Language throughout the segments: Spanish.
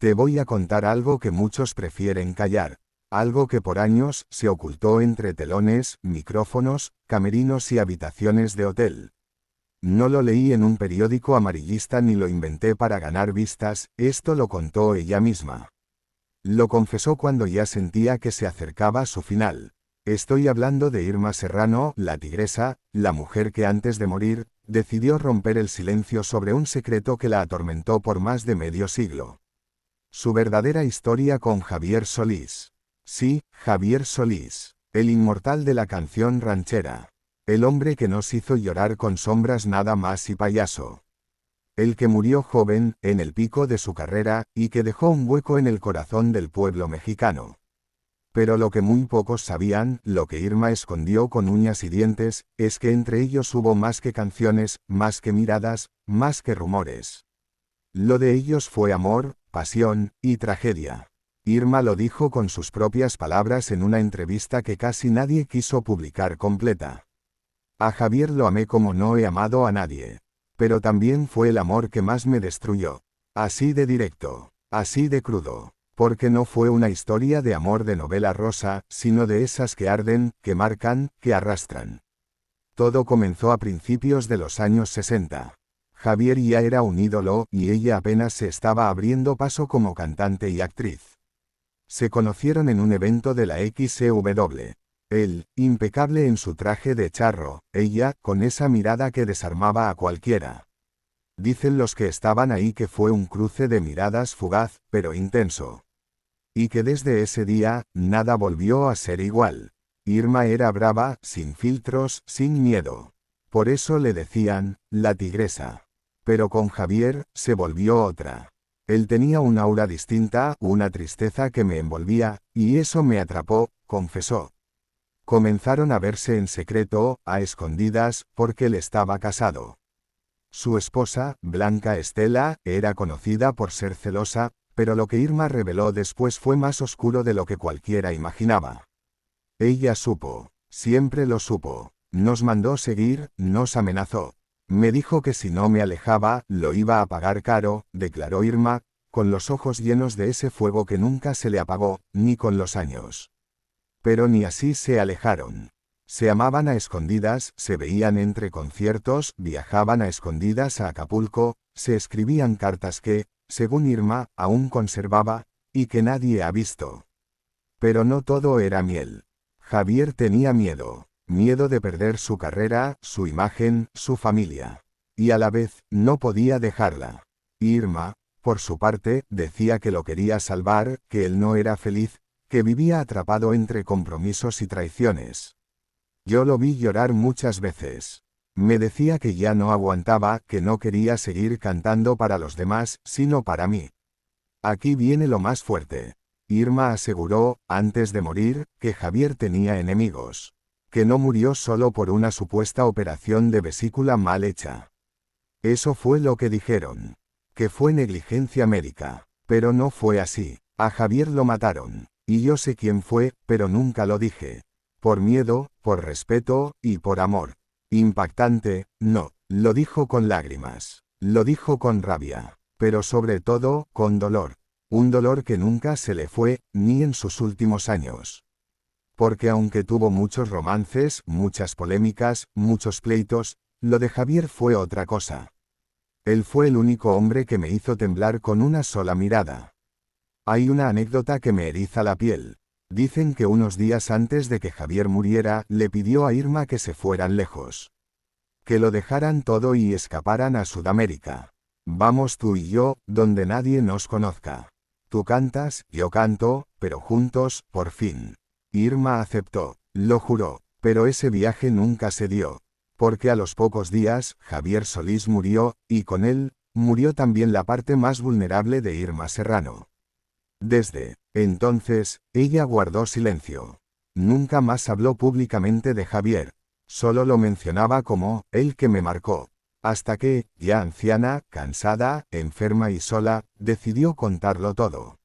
Te voy a contar algo que muchos prefieren callar, algo que por años se ocultó entre telones, micrófonos, camerinos y habitaciones de hotel. No lo leí en un periódico amarillista ni lo inventé para ganar vistas, esto lo contó ella misma. Lo confesó cuando ya sentía que se acercaba su final. Estoy hablando de Irma Serrano, la tigresa, la mujer que antes de morir, decidió romper el silencio sobre un secreto que la atormentó por más de medio siglo. Su verdadera historia con Javier Solís. Sí, Javier Solís, el inmortal de la canción ranchera. El hombre que nos hizo llorar con Sombras nada más y Payaso. El que murió joven, en el pico de su carrera, y que dejó un hueco en el corazón del pueblo mexicano. Pero lo que muy pocos sabían, lo que Irma escondió con uñas y dientes, es que entre ellos hubo más que canciones, más que miradas, más que rumores. Lo de ellos fue amor, pasión y tragedia. Irma lo dijo con sus propias palabras en una entrevista que casi nadie quiso publicar completa. A Javier lo amé como no he amado a nadie. Pero también fue el amor que más me destruyó. Así de directo, así de crudo. Porque no fue una historia de amor de novela rosa, sino de esas que arden, que marcan, que arrastran. Todo comenzó a principios de los años 60. Javier ya era un ídolo, y ella apenas se estaba abriendo paso como cantante y actriz. Se conocieron en un evento de la XCW. Él, impecable en su traje de charro, ella, con esa mirada que desarmaba a cualquiera. Dicen los que estaban ahí que fue un cruce de miradas fugaz, pero intenso. Y que desde ese día, nada volvió a ser igual. Irma era brava, sin filtros, sin miedo. Por eso le decían, la tigresa. Pero con Javier, se volvió otra. Él tenía un aura distinta, una tristeza que me envolvía, y eso me atrapó, confesó. Comenzaron a verse en secreto, a escondidas, porque él estaba casado. Su esposa, Blanca Estela, era conocida por ser celosa, pero lo que Irma reveló después fue más oscuro de lo que cualquiera imaginaba. Ella supo, siempre lo supo, nos mandó seguir, nos amenazó. Me dijo que si no me alejaba, lo iba a pagar caro, declaró Irma, con los ojos llenos de ese fuego que nunca se le apagó, ni con los años. Pero ni así se alejaron. Se amaban a escondidas, se veían entre conciertos, viajaban a escondidas a Acapulco, se escribían cartas que, según Irma, aún conservaba, y que nadie ha visto. Pero no todo era miel. Javier tenía miedo, miedo de perder su carrera, su imagen, su familia. Y a la vez, no podía dejarla. Irma, por su parte, decía que lo quería salvar, que él no era feliz, que vivía atrapado entre compromisos y traiciones. Yo lo vi llorar muchas veces. Me decía que ya no aguantaba, que no quería seguir cantando para los demás, sino para mí. Aquí viene lo más fuerte. Irma aseguró, antes de morir, que Javier tenía enemigos. Que no murió solo por una supuesta operación de vesícula mal hecha. Eso fue lo que dijeron. Que fue negligencia médica. Pero no fue así. A Javier lo mataron. Y yo sé quién fue, pero nunca lo dije. Por miedo, por respeto, y por amor. Impactante, no, lo dijo con lágrimas. Lo dijo con rabia. Pero sobre todo, con dolor. Un dolor que nunca se le fue, ni en sus últimos años. Porque aunque tuvo muchos romances, muchas polémicas, muchos pleitos, lo de Javier fue otra cosa. Él fue el único hombre que me hizo temblar con una sola mirada. Hay una anécdota que me eriza la piel. Dicen que unos días antes de que Javier muriera, le pidió a Irma que se fueran lejos. Que lo dejaran todo y escaparan a Sudamérica. Vamos tú y yo, donde nadie nos conozca. Tú cantas, yo canto, pero juntos, por fin. Irma aceptó, lo juró, pero ese viaje nunca se dio. Porque a los pocos días, Javier Solís murió, y con él, murió también la parte más vulnerable de Irma Serrano. Desde entonces, ella guardó silencio. Nunca más habló públicamente de Javier. Solo lo mencionaba como, el que me marcó. Hasta que, ya anciana, cansada, enferma y sola, decidió contarlo todo.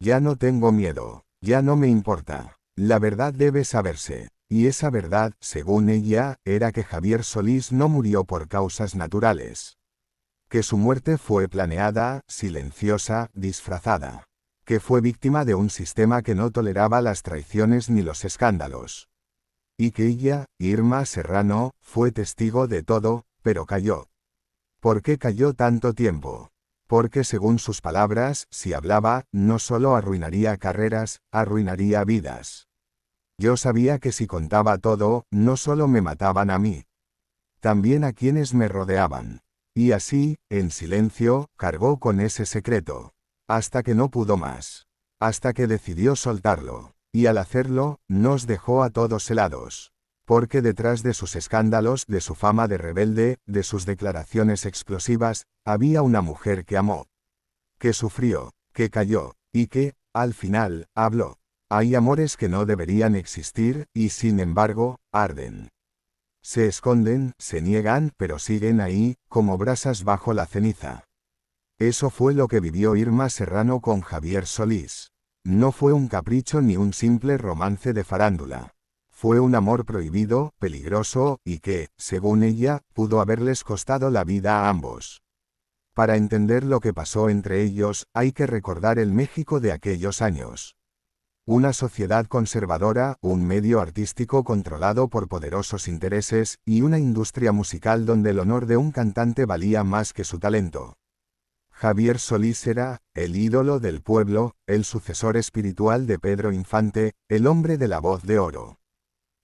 Ya no tengo miedo. Ya no me importa. La verdad debe saberse. Y esa verdad, según ella, era que Javier Solís no murió por causas naturales. Que su muerte fue planeada, silenciosa, disfrazada. Que fue víctima de un sistema que no toleraba las traiciones ni los escándalos. Y que ella, Irma Serrano, fue testigo de todo, pero calló. ¿Por qué calló tanto tiempo? Porque según sus palabras, si hablaba, no solo arruinaría carreras, arruinaría vidas. Yo sabía que si contaba todo, no solo me mataban a mí, también a quienes me rodeaban. Y así, en silencio, cargó con ese secreto. Hasta que no pudo más. Hasta que decidió soltarlo. Y al hacerlo, nos dejó a todos helados. Porque detrás de sus escándalos, de su fama de rebelde, de sus declaraciones explosivas, había una mujer que amó. Que sufrió, que cayó, y que, al final, habló. Hay amores que no deberían existir, y sin embargo, arden. Se esconden, se niegan, pero siguen ahí, como brasas bajo la ceniza. Eso fue lo que vivió Irma Serrano con Javier Solís. No fue un capricho ni un simple romance de farándula. Fue un amor prohibido, peligroso, y que, según ella, pudo haberles costado la vida a ambos. Para entender lo que pasó entre ellos, hay que recordar el México de aquellos años. Una sociedad conservadora, un medio artístico controlado por poderosos intereses, y una industria musical donde el honor de un cantante valía más que su talento. Javier Solís era, el ídolo del pueblo, el sucesor espiritual de Pedro Infante, el hombre de la voz de oro.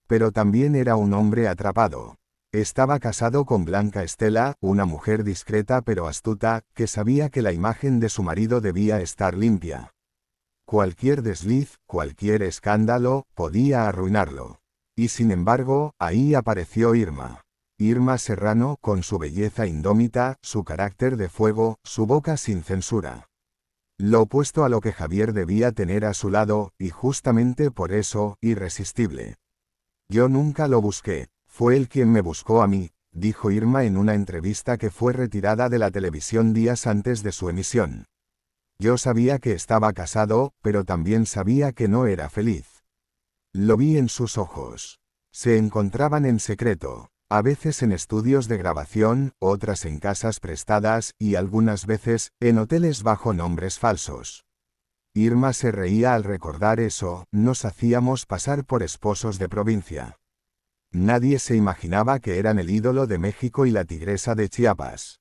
Pero también era un hombre atrapado. Estaba casado con Blanca Estela, una mujer discreta pero astuta, que sabía que la imagen de su marido debía estar limpia. Cualquier desliz, cualquier escándalo, podía arruinarlo. Y sin embargo, ahí apareció Irma. Irma Serrano, con su belleza indómita, su carácter de fuego, su boca sin censura. Lo opuesto a lo que Javier debía tener a su lado, y justamente por eso, irresistible. Yo nunca lo busqué, fue él quien me buscó a mí, dijo Irma en una entrevista que fue retirada de la televisión días antes de su emisión. Yo sabía que estaba casado, pero también sabía que no era feliz. Lo vi en sus ojos. Se encontraban en secreto, a veces en estudios de grabación, otras en casas prestadas, y algunas veces, en hoteles bajo nombres falsos. Irma se reía al recordar eso, nos hacíamos pasar por esposos de provincia. Nadie se imaginaba que eran el ídolo de México y la tigresa de Chiapas.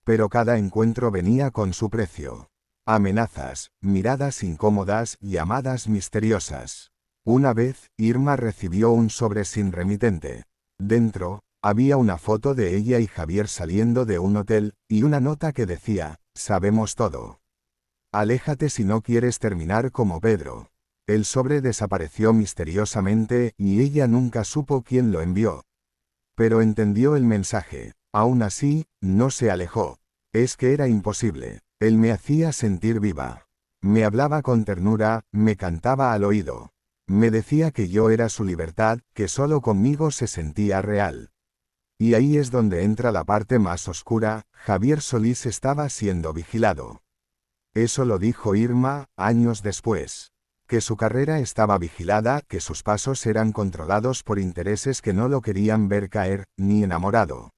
Pero cada encuentro venía con su precio. Amenazas, miradas incómodas, llamadas misteriosas. Una vez, Irma recibió un sobre sin remitente. Dentro, había una foto de ella y Javier saliendo de un hotel, y una nota que decía, sabemos todo. Aléjate si no quieres terminar como Pedro. El sobre desapareció misteriosamente, y ella nunca supo quién lo envió. Pero entendió el mensaje. Aún así, no se alejó. Es que era imposible. Él me hacía sentir viva. Me hablaba con ternura, me cantaba al oído. Me decía que yo era su libertad, que solo conmigo se sentía real. Y ahí es donde entra la parte más oscura, Javier Solís estaba siendo vigilado. Eso lo dijo Irma, años después. Que su carrera estaba vigilada, que sus pasos eran controlados por intereses que no lo querían ver caer, ni enamorado.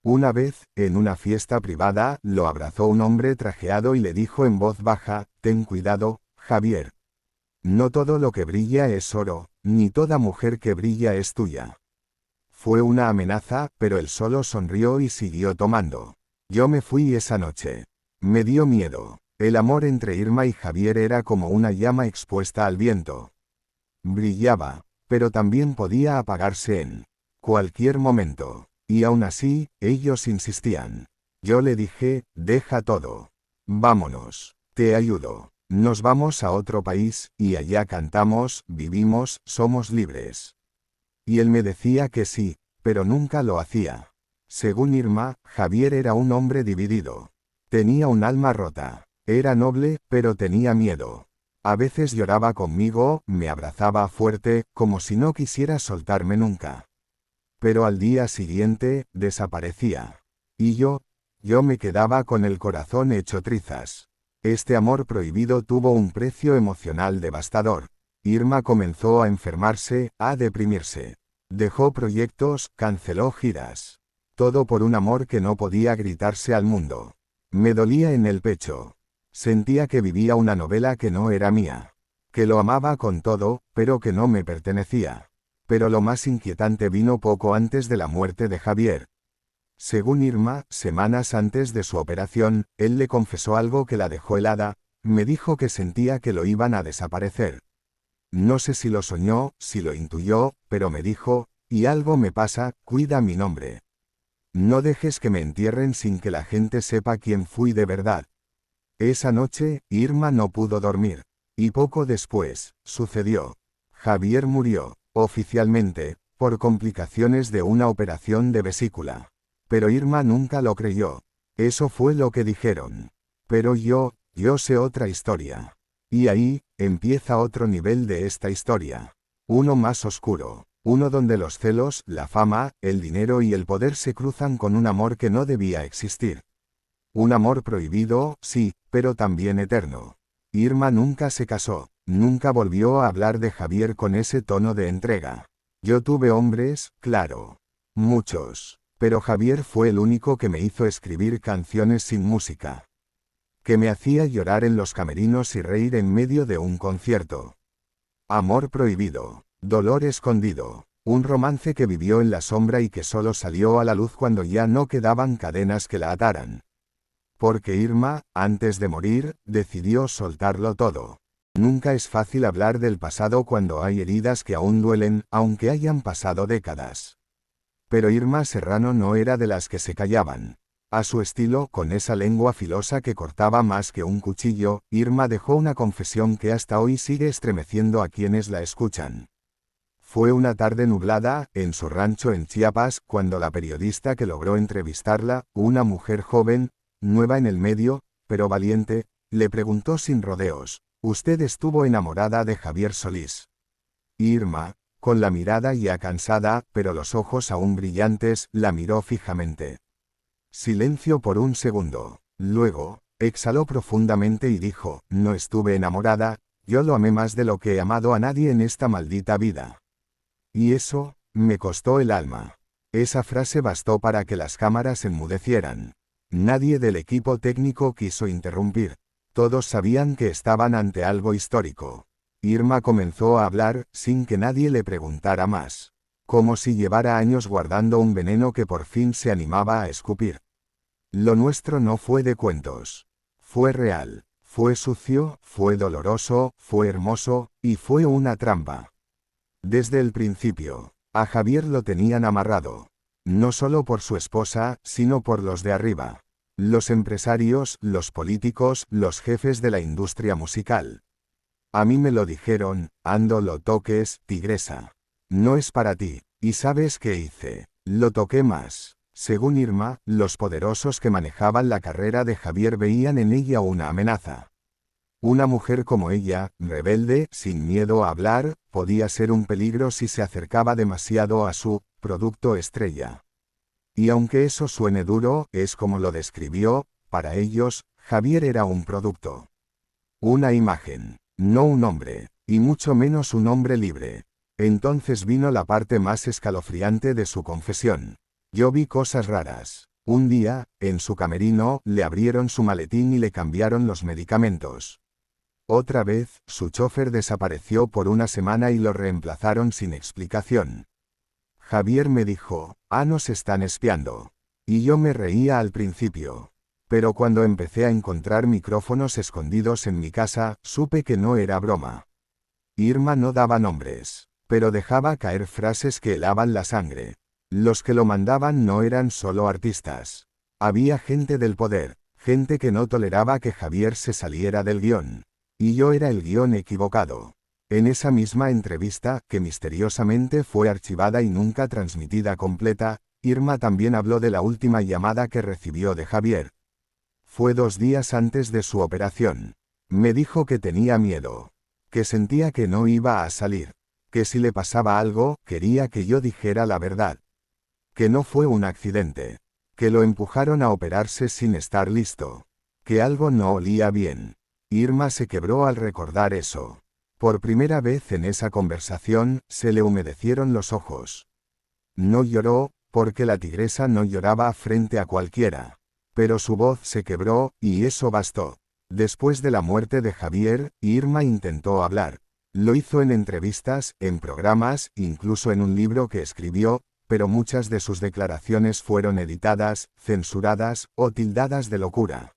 Una vez, en una fiesta privada, lo abrazó un hombre trajeado y le dijo en voz baja, ten cuidado, Javier. No todo lo que brilla es oro, ni toda mujer que brilla es tuya. Fue una amenaza, pero él solo sonrió y siguió tomando. Yo me fui esa noche. Me dio miedo. El amor entre Irma y Javier era como una llama expuesta al viento. Brillaba, pero también podía apagarse en cualquier momento. Y aún así, ellos insistían. Yo le dije, deja todo. Vámonos. Te ayudo. Nos vamos a otro país, y allá cantamos, vivimos, somos libres. Y él me decía que sí, pero nunca lo hacía. Según Irma, Javier era un hombre dividido. Tenía un alma rota. Era noble, pero tenía miedo. A veces lloraba conmigo, me abrazaba fuerte, como si no quisiera soltarme nunca. Pero al día siguiente, desaparecía. Y yo me quedaba con el corazón hecho trizas. Este amor prohibido tuvo un precio emocional devastador. Irma comenzó a enfermarse, a deprimirse. Dejó proyectos, canceló giras. Todo por un amor que no podía gritarse al mundo. Me dolía en el pecho. Sentía que vivía una novela que no era mía. Que lo amaba con todo, pero que no me pertenecía. Pero lo más inquietante vino poco antes de la muerte de Javier. Según Irma, semanas antes de su operación, él le confesó algo que la dejó helada. Me dijo que sentía que lo iban a desaparecer. No sé si lo soñó, si lo intuyó, pero me dijo, y algo me pasa, cuida mi nombre. No dejes que me entierren sin que la gente sepa quién fui de verdad. Esa noche, Irma no pudo dormir. Y poco después, sucedió. Javier murió, oficialmente, por complicaciones de una operación de vesícula. Pero Irma nunca lo creyó. Eso fue lo que dijeron. Pero yo sé otra historia. Y ahí, empieza otro nivel de esta historia. Uno más oscuro. Uno donde los celos, la fama, el dinero y el poder se cruzan con un amor que no debía existir. Un amor prohibido, sí, pero también eterno. Irma nunca se casó, nunca volvió a hablar de Javier con ese tono de entrega. Yo tuve hombres, claro. Muchos. Pero Javier fue el único que me hizo escribir canciones sin música. Que me hacía llorar en los camerinos y reír en medio de un concierto. Amor prohibido. Dolor escondido. Un romance que vivió en la sombra y que solo salió a la luz cuando ya no quedaban cadenas que la ataran. Porque Irma, antes de morir, decidió soltarlo todo. Nunca es fácil hablar del pasado cuando hay heridas que aún duelen, aunque hayan pasado décadas. Pero Irma Serrano no era de las que se callaban. A su estilo, con esa lengua filosa que cortaba más que un cuchillo, Irma dejó una confesión que hasta hoy sigue estremeciendo a quienes la escuchan. Fue una tarde nublada, en su rancho en Chiapas, cuando la periodista que logró entrevistarla, una mujer joven, nueva en el medio, pero valiente, le preguntó sin rodeos, ¿usted estuvo enamorada de Javier Solís? Irma, con la mirada ya cansada, pero los ojos aún brillantes, la miró fijamente. Silencio por un segundo. Luego, exhaló profundamente y dijo, no estuve enamorada, yo lo amé más de lo que he amado a nadie en esta maldita vida. Y eso, me costó el alma. Esa frase bastó para que las cámaras enmudecieran. Nadie del equipo técnico quiso interrumpir. Todos sabían que estaban ante algo histórico. Irma comenzó a hablar, sin que nadie le preguntara más. Como si llevara años guardando un veneno que por fin se animaba a escupir. Lo nuestro no fue de cuentos. Fue real. Fue sucio, fue doloroso, fue hermoso, y fue una trampa. Desde el principio, a Javier lo tenían amarrado. No solo por su esposa, sino por los de arriba. Los empresarios, los políticos, los jefes de la industria musical. A mí me lo dijeron, ando lo toques, tigresa. No es para ti. ¿Y sabes qué hice? Lo toqué más. Según Irma, los poderosos que manejaban la carrera de Javier veían en ella una amenaza. Una mujer como ella, rebelde, sin miedo a hablar, podía ser un peligro si se acercaba demasiado a su producto estrella. Y aunque eso suene duro, es como lo describió, para ellos, Javier era un producto. Una imagen, no un hombre, y mucho menos un hombre libre. Entonces vino la parte más escalofriante de su confesión. Yo vi cosas raras. Un día, en su camerino, le abrieron su maletín y le cambiaron los medicamentos. Otra vez, su chofer desapareció por una semana y lo reemplazaron sin explicación. Javier me dijo, nos están espiando. Y yo me reía al principio. Pero cuando empecé a encontrar micrófonos escondidos en mi casa, supe que no era broma. Irma no daba nombres, pero dejaba caer frases que helaban la sangre. Los que lo mandaban no eran solo artistas. Había gente del poder, gente que no toleraba que Javier se saliera del guión. Y yo era el guión equivocado. En esa misma entrevista, que misteriosamente fue archivada y nunca transmitida completa, Irma también habló de la última llamada que recibió de Javier. Fue 2 días antes de su operación. Me dijo que tenía miedo. Que sentía que no iba a salir. Que si le pasaba algo, quería que yo dijera la verdad. Que no fue un accidente. Que lo empujaron a operarse sin estar listo. Que algo no olía bien. Irma se quebró al recordar eso. Por primera vez en esa conversación, se le humedecieron los ojos. No lloró, porque la tigresa no lloraba frente a cualquiera. Pero su voz se quebró, y eso bastó. Después de la muerte de Javier, Irma intentó hablar. Lo hizo en entrevistas, en programas, incluso en un libro que escribió, pero muchas de sus declaraciones fueron editadas, censuradas, o tildadas de locura.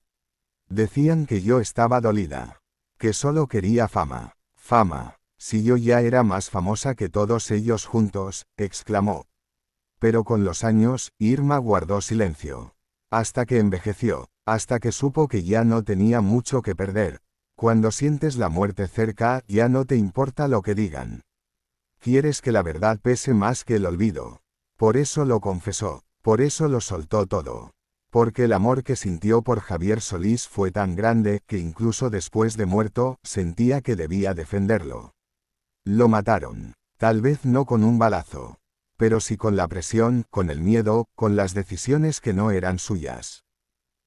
Decían que yo estaba dolida. Que solo quería fama. Fama. Si yo ya era más famosa que todos ellos juntos, exclamó. Pero con los años, Irma guardó silencio. Hasta que envejeció, hasta que supo que ya no tenía mucho que perder. Cuando sientes la muerte cerca, ya no te importa lo que digan. Quieres que la verdad pese más que el olvido. Por eso lo confesó, por eso lo soltó todo. Porque el amor que sintió por Javier Solís fue tan grande que incluso después de muerto, sentía que debía defenderlo. Lo mataron. Tal vez no con un balazo. Pero sí con la presión, con el miedo, con las decisiones que no eran suyas.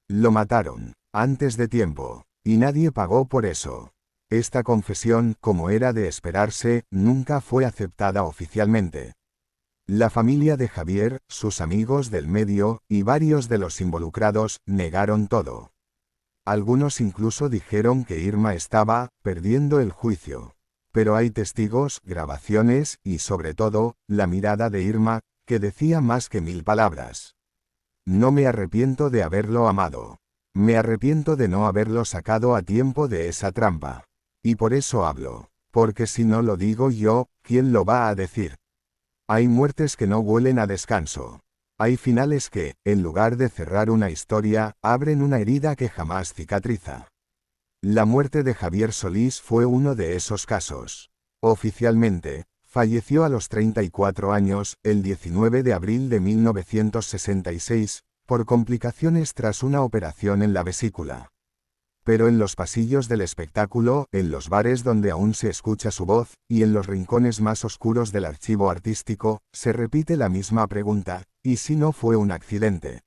Lo mataron, antes de tiempo, y nadie pagó por eso. Esta confesión, como era de esperarse, nunca fue aceptada oficialmente. La familia de Javier, sus amigos del medio, y varios de los involucrados, negaron todo. Algunos incluso dijeron que Irma estaba perdiendo el juicio. Pero hay testigos, grabaciones, y sobre todo, la mirada de Irma, que decía más que 1000 palabras. No me arrepiento de haberlo amado. Me arrepiento de no haberlo sacado a tiempo de esa trampa. Y por eso hablo. Porque si no lo digo yo, ¿quién lo va a decir? Hay muertes que no huelen a descanso. Hay finales que, en lugar de cerrar una historia, abren una herida que jamás cicatriza. La muerte de Javier Solís fue uno de esos casos. Oficialmente, falleció a los 34 años, el 19 de abril de 1966, por complicaciones tras una operación en la vesícula. Pero en los pasillos del espectáculo, en los bares donde aún se escucha su voz, y en los rincones más oscuros del archivo artístico, se repite la misma pregunta: ¿y si no fue un accidente?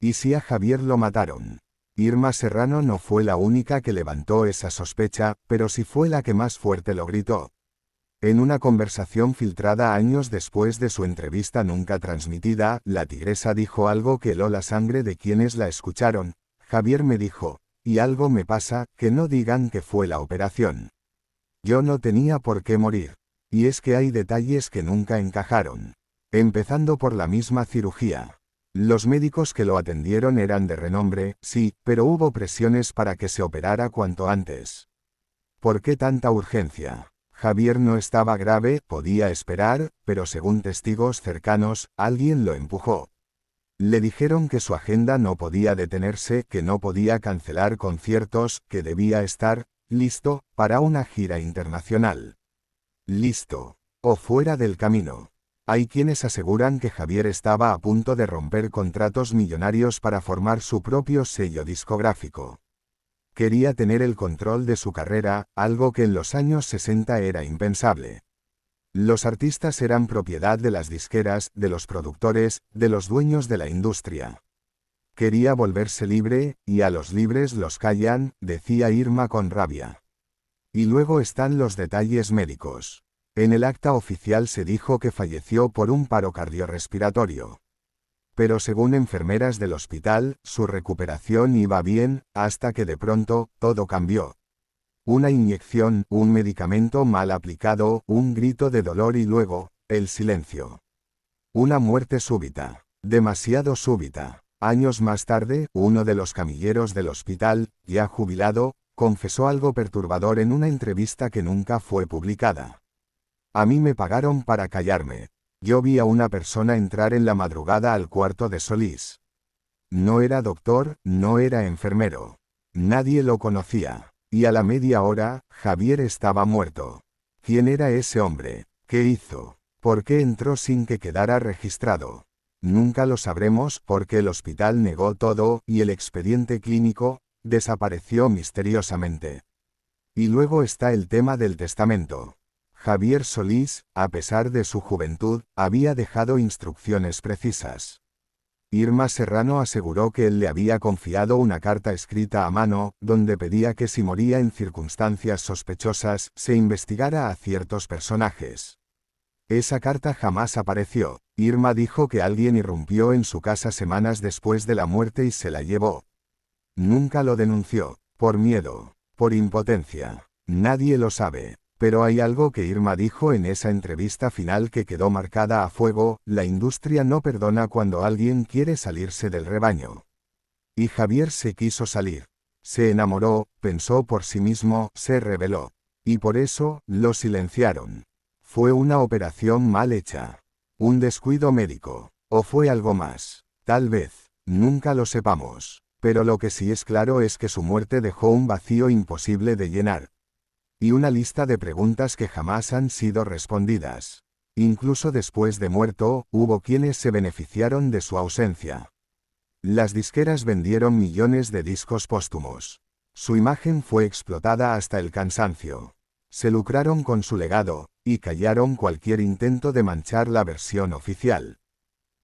¿Y si a Javier lo mataron? Irma Serrano no fue la única que levantó esa sospecha, pero sí fue la que más fuerte lo gritó. En una conversación filtrada años después de su entrevista nunca transmitida, la tigresa dijo algo que heló la sangre de quienes la escucharon. Javier me dijo: y algo me pasa, que no digan que fue la operación. Yo no tenía por qué morir. Y es que hay detalles que nunca encajaron. Empezando por la misma cirugía. Los médicos que lo atendieron eran de renombre, sí, pero hubo presiones para que se operara cuanto antes. ¿Por qué tanta urgencia? Javier no estaba grave, podía esperar, pero según testigos cercanos, alguien lo empujó. Le dijeron que su agenda no podía detenerse, que no podía cancelar conciertos, que debía estar listo para una gira internacional. Listo. O fuera del camino. Hay quienes aseguran que Javier estaba a punto de romper contratos millonarios para formar su propio sello discográfico. Quería tener el control de su carrera, algo que en los años 60 era impensable. Los artistas eran propiedad de las disqueras, de los productores, de los dueños de la industria. Quería volverse libre, y a los libres los callan, decía Irma con rabia. Y luego están los detalles médicos. En el acta oficial se dijo que falleció por un paro cardiorrespiratorio. Pero según enfermeras del hospital, su recuperación iba bien, hasta que de pronto, todo cambió. Una inyección, un medicamento mal aplicado, un grito de dolor y luego, el silencio. Una muerte súbita. Demasiado súbita. Años más tarde, uno de los camilleros del hospital, ya jubilado, confesó algo perturbador en una entrevista que nunca fue publicada. A mí me pagaron para callarme. Yo vi a una persona entrar en la madrugada al cuarto de Solís. No era doctor, no era enfermero. Nadie lo conocía. Y a la media hora, Javier estaba muerto. ¿Quién era ese hombre? ¿Qué hizo? ¿Por qué entró sin que quedara registrado? Nunca lo sabremos porque el hospital negó todo y el expediente clínico desapareció misteriosamente. Y luego está el tema del testamento. Javier Solís, a pesar de su juventud, había dejado instrucciones precisas. Irma Serrano aseguró que él le había confiado una carta escrita a mano, donde pedía que si moría en circunstancias sospechosas, se investigara a ciertos personajes. Esa carta jamás apareció. Irma dijo que alguien irrumpió en su casa semanas después de la muerte y se la llevó. Nunca lo denunció, por miedo, por impotencia. Nadie lo sabe. Pero hay algo que Irma dijo en esa entrevista final que quedó marcada a fuego: la industria no perdona cuando alguien quiere salirse del rebaño. Y Javier se quiso salir. Se enamoró, pensó por sí mismo, se rebeló. Y por eso, lo silenciaron. Fue una operación mal hecha. Un descuido médico. ¿O fue algo más? Tal vez. Nunca lo sepamos. Pero lo que sí es claro es que su muerte dejó un vacío imposible de llenar. Y una lista de preguntas que jamás han sido respondidas. Incluso después de muerto, hubo quienes se beneficiaron de su ausencia. Las disqueras vendieron millones de discos póstumos. Su imagen fue explotada hasta el cansancio. Se lucraron con su legado, y callaron cualquier intento de manchar la versión oficial.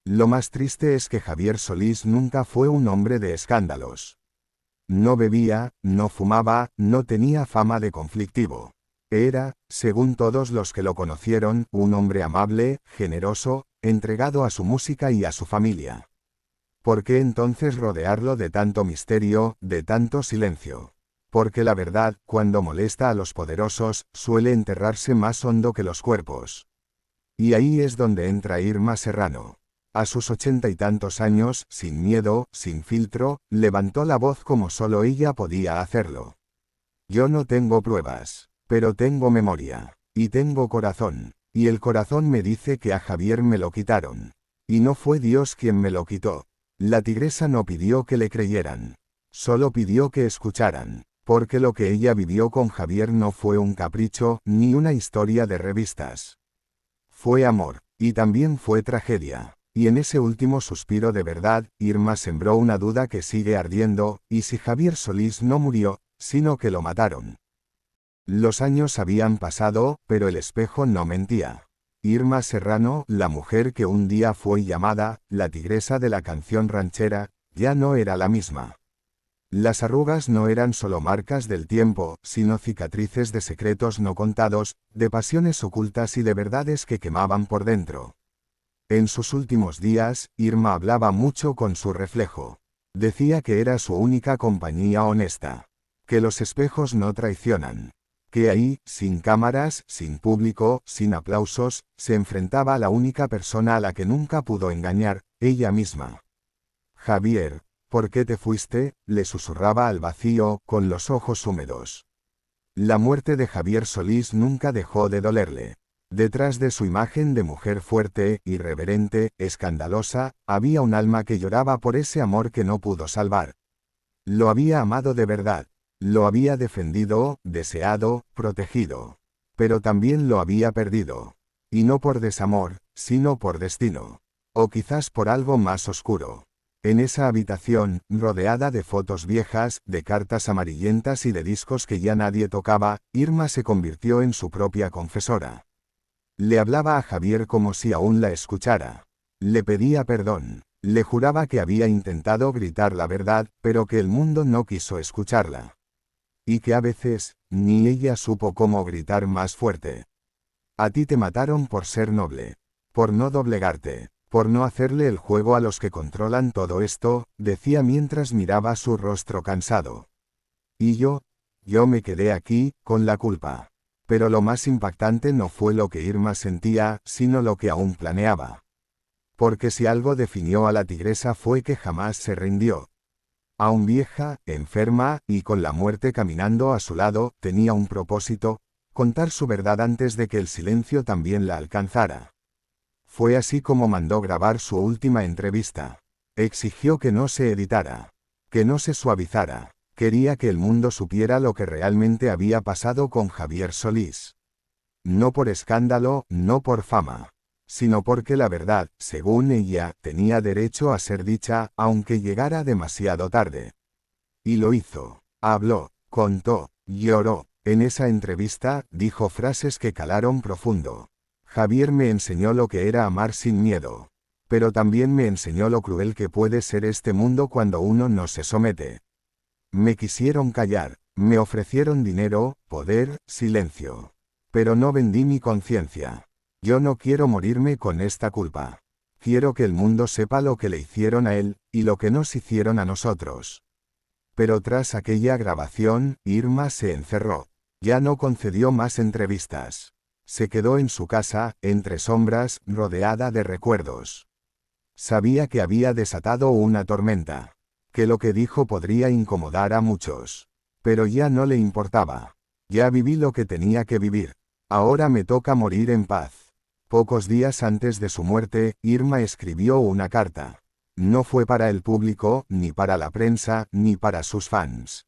Lo más triste es que Javier Solís nunca fue un hombre de escándalos. No bebía, no fumaba, no tenía fama de conflictivo. Era, según todos los que lo conocieron, un hombre amable, generoso, entregado a su música y a su familia. ¿Por qué entonces rodearlo de tanto misterio, de tanto silencio? Porque la verdad, cuando molesta a los poderosos, suele enterrarse más hondo que los cuerpos. Y ahí es donde entra Irma Serrano. A sus 80 y tantos años, sin miedo, sin filtro, levantó la voz como solo ella podía hacerlo. Yo no tengo pruebas, pero tengo memoria. Y tengo corazón. Y el corazón me dice que a Javier me lo quitaron. Y no fue Dios quien me lo quitó. La tigresa no pidió que le creyeran. Solo pidió que escucharan. Porque lo que ella vivió con Javier no fue un capricho, ni una historia de revistas. Fue amor. Y también fue tragedia. Y en ese último suspiro de verdad, Irma sembró una duda que sigue ardiendo: ¿y si Javier Solís no murió, sino que lo mataron? Los años habían pasado, pero el espejo no mentía. Irma Serrano, la mujer que un día fue llamada la tigresa de la canción ranchera, ya no era la misma. Las arrugas no eran solo marcas del tiempo, sino cicatrices de secretos no contados, de pasiones ocultas y de verdades que quemaban por dentro. En sus últimos días, Irma hablaba mucho con su reflejo. Decía que era su única compañía honesta. Que los espejos no traicionan. Que ahí, sin cámaras, sin público, sin aplausos, se enfrentaba a la única persona a la que nunca pudo engañar, ella misma. Javier, ¿por qué te fuiste?, le susurraba al vacío, con los ojos húmedos. La muerte de Javier Solís nunca dejó de dolerle. Detrás de su imagen de mujer fuerte, irreverente, escandalosa, había un alma que lloraba por ese amor que no pudo salvar. Lo había amado de verdad. Lo había defendido, deseado, protegido. Pero también lo había perdido. Y no por desamor, sino por destino. O quizás por algo más oscuro. En esa habitación, rodeada de fotos viejas, de cartas amarillentas y de discos que ya nadie tocaba, Irma se convirtió en su propia confesora. Le hablaba a Javier como si aún la escuchara. Le pedía perdón. Le juraba que había intentado gritar la verdad, pero que el mundo no quiso escucharla. Y que a veces, ni ella supo cómo gritar más fuerte. A ti te mataron por ser noble. Por no doblegarte. Por no hacerle el juego a los que controlan todo esto, decía mientras miraba su rostro cansado. Y yo me quedé aquí, con la culpa. Pero lo más impactante no fue lo que Irma sentía, sino lo que aún planeaba. Porque si algo definió a la tigresa fue que jamás se rindió. Aún vieja, enferma, y con la muerte caminando a su lado, tenía un propósito: contar su verdad antes de que el silencio también la alcanzara. Fue así como mandó grabar su última entrevista. Exigió que no se editara. Que no se suavizara. Quería que el mundo supiera lo que realmente había pasado con Javier Solís. No por escándalo, no por fama. Sino porque la verdad, según ella, tenía derecho a ser dicha, aunque llegara demasiado tarde. Y lo hizo. Habló, contó, lloró. En esa entrevista, dijo frases que calaron profundo. Javier me enseñó lo que era amar sin miedo. Pero también me enseñó lo cruel que puede ser este mundo cuando uno no se somete. Me quisieron callar, me ofrecieron dinero, poder, silencio. Pero no vendí mi conciencia. Yo no quiero morirme con esta culpa. quiero que el mundo sepa lo que le hicieron a él, y lo que nos hicieron a nosotros. Pero tras aquella grabación, Irma se encerró. Ya no concedió más entrevistas. Se quedó en su casa, entre sombras, rodeada de recuerdos. Sabía que había desatado una tormenta. Que lo que dijo podría incomodar a muchos. Pero ya no le importaba. Ya viví lo que tenía que vivir. Ahora me toca morir en paz. Pocos días antes de su muerte, Irma escribió una carta. No fue para el público, ni para la prensa, ni para sus fans.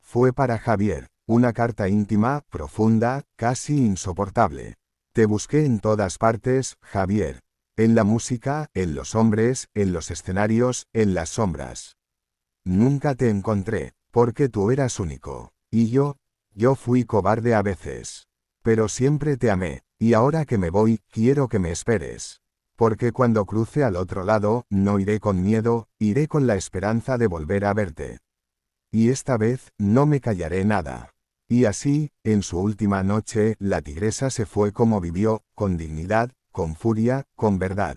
Fue para Javier. Una carta íntima, profunda, casi insoportable. Te busqué en todas partes, Javier. En la música, en los hombres, en los escenarios, en las sombras. Nunca te encontré, porque tú eras único. Y yo fui cobarde a veces. Pero siempre te amé, y ahora que me voy, quiero que me esperes. Porque cuando cruce al otro lado, no iré con miedo, iré con la esperanza de volver a verte. Y esta vez, no me callaré nada. Y así, en su última noche, la tigresa se fue como vivió, con dignidad, con furia, con verdad.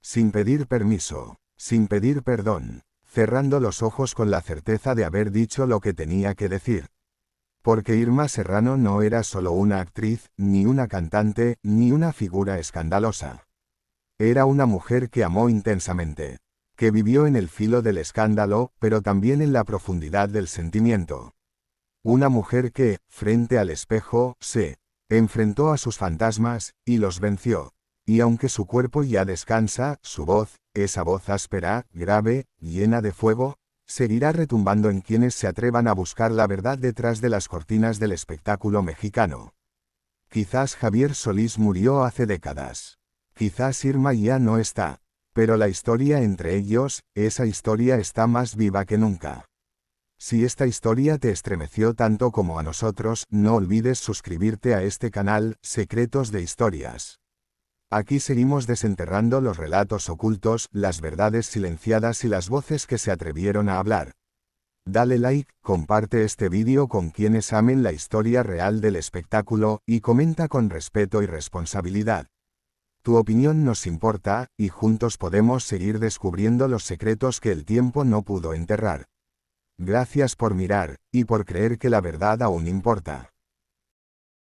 Sin pedir permiso, sin pedir perdón, cerrando los ojos con la certeza de haber dicho lo que tenía que decir. Porque Irma Serrano no era solo una actriz, ni una cantante, ni una figura escandalosa. Era una mujer que amó intensamente, que vivió en el filo del escándalo, pero también en la profundidad del sentimiento. Una mujer que, frente al espejo, se enfrentó a sus fantasmas, y los venció. Y aunque su cuerpo ya descansa, su voz, esa voz áspera, grave, llena de fuego, seguirá retumbando en quienes se atrevan a buscar la verdad detrás de las cortinas del espectáculo mexicano. Quizás Javier Solís murió hace décadas. Quizás Irma ya no está. Pero la historia entre ellos, esa historia está más viva que nunca. Si esta historia te estremeció tanto como a nosotros, no olvides suscribirte a este canal, Secretos de Historias. Aquí seguimos desenterrando los relatos ocultos, las verdades silenciadas y las voces que se atrevieron a hablar. Dale like, comparte este vídeo con quienes amen la historia real del espectáculo, y comenta con respeto y responsabilidad. Tu opinión nos importa, y juntos podemos seguir descubriendo los secretos que el tiempo no pudo enterrar. Gracias por mirar, y por creer que la verdad aún importa.